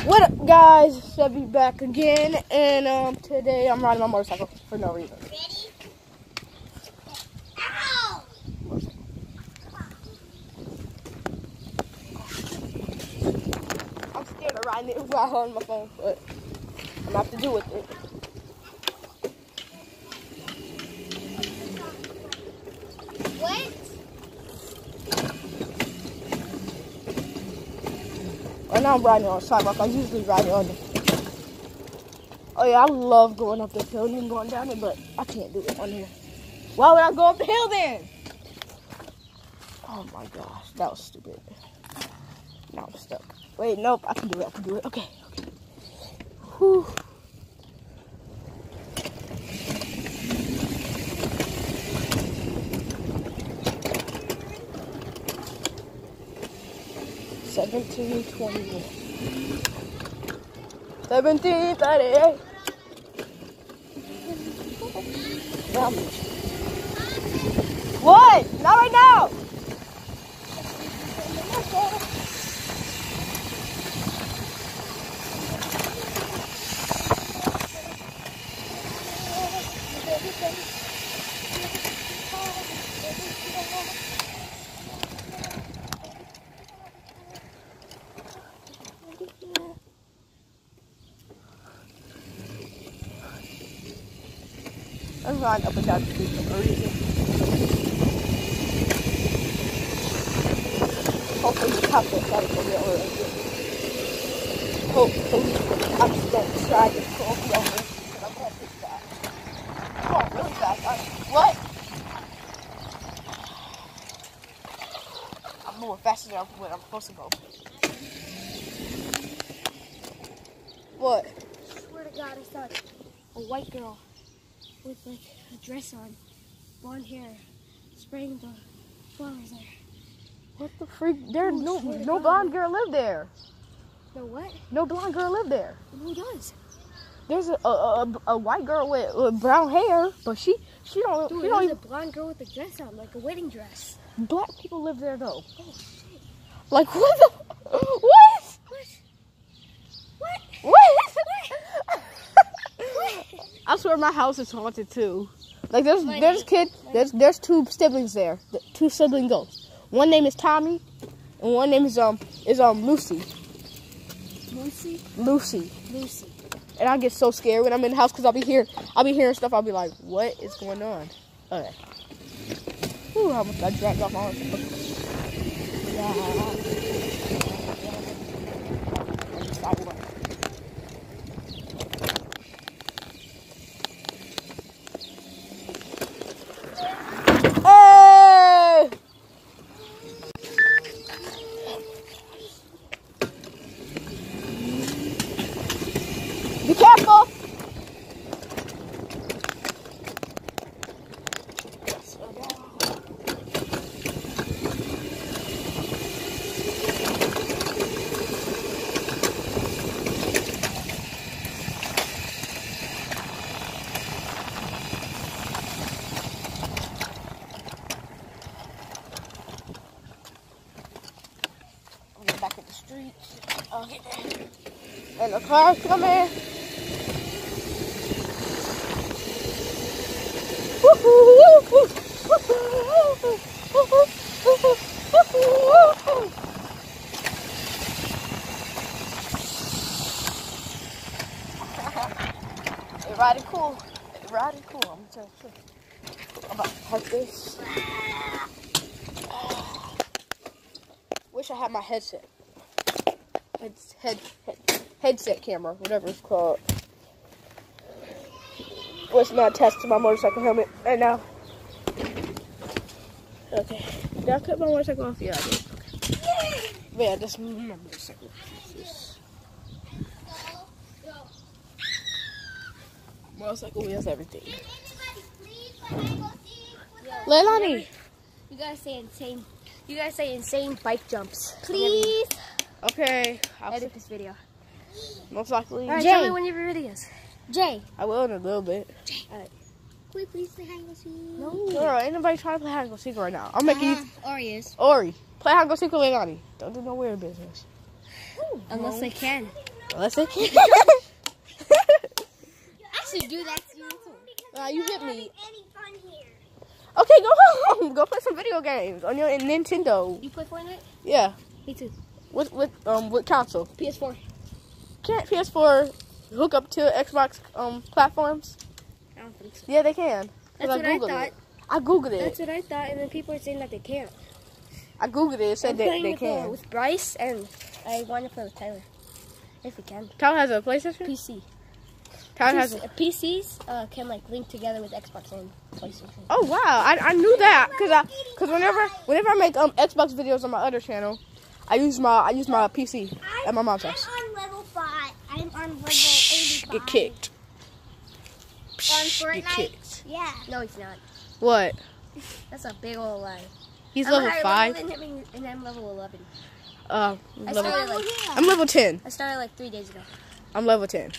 What up, guys? Seve back again, and today I'm riding my motorcycle for no reason. Ready? Ow! I'm scared of riding it while on my phone, but I'm gonna have to do with it. What? Right now I'm riding on the sidewalk. I usually ride it on the... Oh yeah, I love going up the hill and going down it, but I can't do it on here. Why would I go up the hill then? Oh my gosh, that was stupid. Now I'm stuck. Wait, nope, I can do it, Okay, okay. Whew. $17.21. $17.38. What? Not right now. I'm riding up and down the street for no reason. Hopefully the cops don't try to pull me over. Hopefully the cops don't try to pull me over. I'm going pretty fast. I'm going really fast. What? I'm moving faster than when I'm supposed to go. What? I swear to God, I saw a white girl with like a dress on, blonde hair, spraying the flowers there. What the freak? There's no blonde girl live there. No what? No blonde girl live there. Who does? There's a white girl with brown hair, but she don't. Dude, she don't there's even. a blonde girl with a dress on, like a wedding dress. Black people live there though. Oh shit! Like what the? What? What? What? I swear my house is haunted too. Like there's two siblings there, two sibling ghosts. One name is Tommy, and one name is Lucy. Lucy? Lucy. Lucy. And I get so scared when I'm in the house because I'll be hearing stuff. I'll be like, what is going on? Okay. Ooh, I almost got dragged off my arm. Hey! Be careful! Back in the street. Okay. And the car's coming. They're riding cool. They're riding cool. I'm gonna tell you. I'm about to park this. Wish I had my headset. Headset camera, whatever it's called. Was not attached to my motorcycle helmet right now. Okay. Did I cut my motorcycle off? Yeah, I did. Okay. But yeah, just remember this. Motorcycle wheels, everything. Leilani. You gotta say insane. You gotta say insane bike jumps. Please. Okay. I'll edit this video. Most likely. Alright, tell me when your videos. Jay. I will in a little bit. Jay. Alright. Can we please play hide and go seek? No. Girl, ain't nobody trying to play hide and go seek right now. I'm making you. Ori is. Ori, play hide and go seek with Leilani. Don't do no weird business. Unless they can. Let's see. I should do that to you too. You hit me. Any fun here? Okay, go home. Go play some video games on your Nintendo. You play Fortnite? Yeah. Me too. What console? PS4. Can't PS4 hook up to Xbox platforms? I don't think so. Yeah, they can. That's what I thought. I googled it. That's what I thought, and then people are saying that they can't. I googled it. It said that they can. With Bryce, and I want to play with Tyler, if we can. Tyler has a PlayStation. PC. Tyler has PCs can like link together with Xbox and PlayStation. Oh wow, I knew that because whenever I make Xbox videos on my other channel, I use my PC at my mom's house. I'm on level 5. I'm on level 85. Get kicked. On Fortnite? Get kicked. Yeah. No, he's not. What? That's a big old lie. He's level 5. Level than him, and I'm level 11. I'm level 10. I started like 3 days ago. I'm level 10.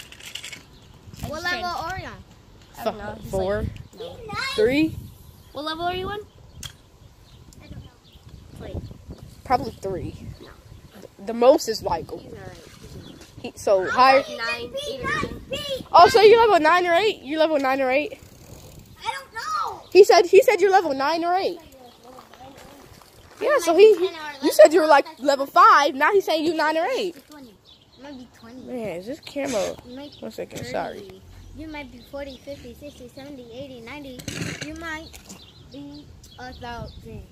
What level are you on? I don't know. 4, like, no. 3. What level are you on? I don't know. Wait. Probably 3. No. The most is like. He's alright. So higher. 9, 8 or 9. Oh, so you level 9 or 8? You level 9 or 8? I don't know. He said you're level 9 or 8. Yeah, so you said you were like level 5. Now he's saying you 9 or 8. 20. You might be 20. Man, is this camera? You might be 1 second, 30. sorry. You might be 40, 50, 60, 70, 80, 90. You might be 1,000.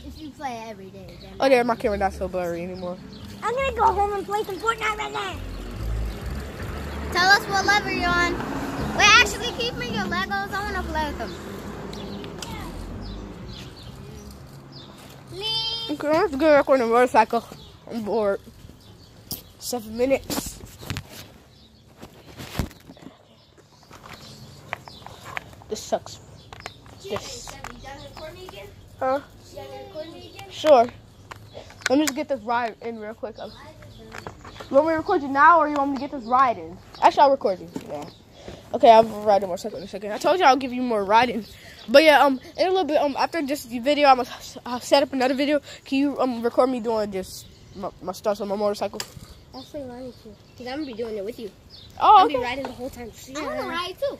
If you play every day. Then Oh, there, my camera not so blurry anymore. I'm gonna go home and play some Fortnite right now. Tell us what level you're on. Wait, actually, keep me your Legos. I wanna play with them. Okay, I have to go back on the motorcycle. I'm bored. 7 minutes. This sucks. This. Huh? Sure. Let me just get this ride in real quick. You want me to record you now, or you want me to get this ride in? Actually, I'll record you. Yeah. Okay, I'll ride a motorcycle in a second. I told you I'll give you more riding. But yeah, in a little bit, after this video, I'll set up another video. Can you record me doing just my stunts on my motorcycle? Actually, Lonnie too, because I'm gonna be doing it with you. Oh, I'll okay. be riding the whole time. I wanna ride too.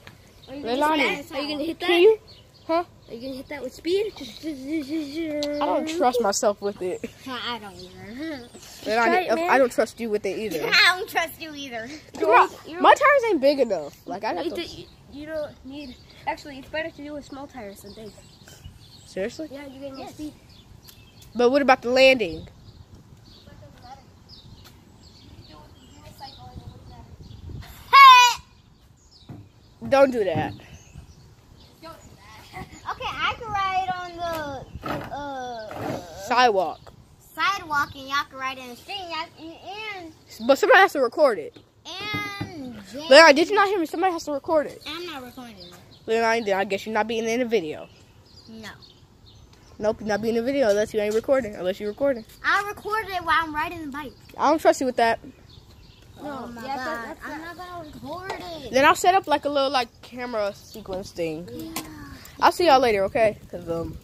Are you gonna hit that? Can you? Huh? Are you gonna hit that with speed? I don't trust myself with it. I don't either. I don't trust you with it either. I don't trust you either. My tires ain't big enough. Like I got those. You don't need. Actually, it's better to do with small tires than big. Seriously? Yeah, you get more speed. But what about the landing? Don't do that. Okay, I can ride on the Sidewalk. sidewalk, and y'all can ride in the street. But somebody has to record it. Leonard, did you not hear me? Somebody has to record it. I'm not recording it. Leonard, I guess you're not being in the video. No. Nope, you're not being in the video unless you ain't recording. Unless you're recording. I'll record it while I'm riding the bike. I don't trust you with that. Oh my God. I'm not gonna record it. Then I'll set up like a little camera sequence thing. Yeah. I'll see y'all later, okay? Cause I'm